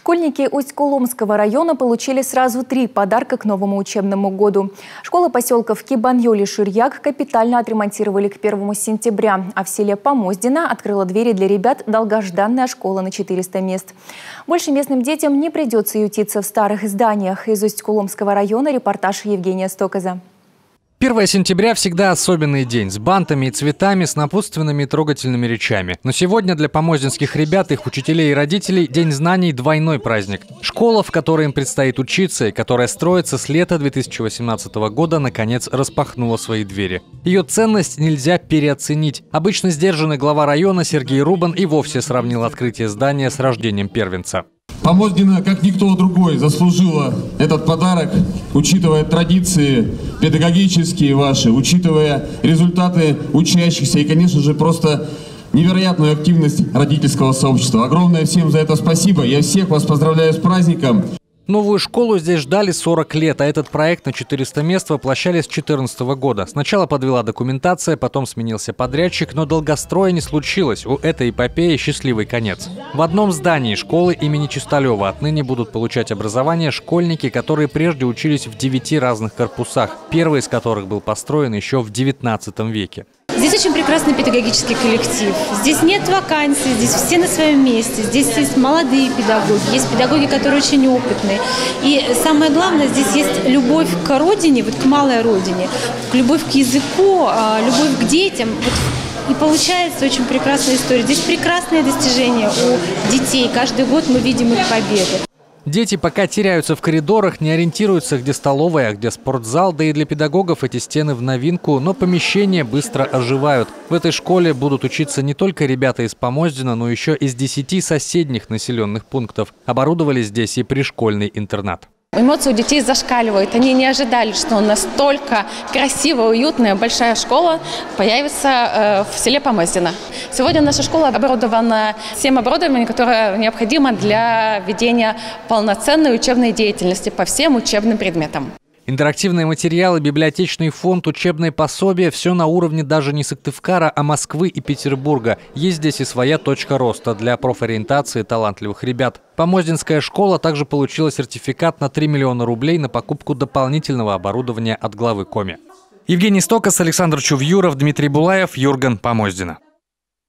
Школьники Усть-Куломского района получили сразу 3 подарка к новому учебному году. Школы поселков Кибаньёл и Ширьяк капитально отремонтировали к 1 сентября, а в селе Помоздино открыла двери для ребят долгожданная школа на 400 мест. Больше местным детям не придется ютиться в старых зданиях. Из Усть-Куломского района репортаж Евгения Стоказа. 1 сентября всегда особенный день, с бантами и цветами, с напутственными и трогательными речами. Но сегодня для помоздинских ребят, их учителей и родителей День знаний – двойной праздник. Школа, в которой им предстоит учиться и которая строится с лета 2018 года, наконец распахнула свои двери. Ее ценность нельзя переоценить. Обычно сдержанный глава района Сергей Рубан и вовсе сравнил открытие здания с рождением первенца. Помоздино, как никто другой, заслужила этот подарок, учитывая традиции педагогические ваши, учитывая результаты учащихся и, конечно же, просто невероятную активность родительского сообщества. Огромное всем за это спасибо. Я всех вас поздравляю с праздником. Новую школу здесь ждали 40 лет, а этот проект на 400 мест воплощали с 2014 года. Сначала подвела документация, потом сменился подрядчик, но долгостроя не случилось. У этой эпопеи счастливый конец. В одном здании школы имени Чисталева отныне будут получать образование школьники, которые прежде учились в 9 разных корпусах, первый из которых был построен еще в 19 веке. Здесь очень прекрасный педагогический коллектив. Здесь нет вакансий, здесь все на своем месте. Здесь есть молодые педагоги, есть педагоги, которые очень опытные. И самое главное, здесь есть любовь к родине, вот к малой родине, любовь к языку, любовь к детям. И получается очень прекрасная история. Здесь прекрасные достижения у детей. Каждый год мы видим их победы. Дети пока теряются в коридорах, не ориентируются, где столовая, а где спортзал, да и для педагогов эти стены в новинку, но помещения быстро оживают. В этой школе будут учиться не только ребята из Помоздина, но еще из 10 соседних населенных пунктов. Оборудовали здесь и пришкольный интернат. Эмоции у детей зашкаливают. Они не ожидали, что настолько красивая, уютная, большая школа появится в селе Помоздино. Сегодня наша школа оборудована всем оборудованием, которое необходимо для ведения полноценной учебной деятельности по всем учебным предметам. Интерактивные материалы, библиотечный фонд, учебные пособия – все на уровне даже не Сыктывкара, а Москвы и Петербурга. Есть здесь и своя точка роста для профориентации талантливых ребят. Помоздинская школа также получила сертификат на 3 миллиона рублей на покупку дополнительного оборудования от главы Коми. Евгений Стокас, Александр Чувьюров, Дмитрий Булаев, Юрган, Помоздино.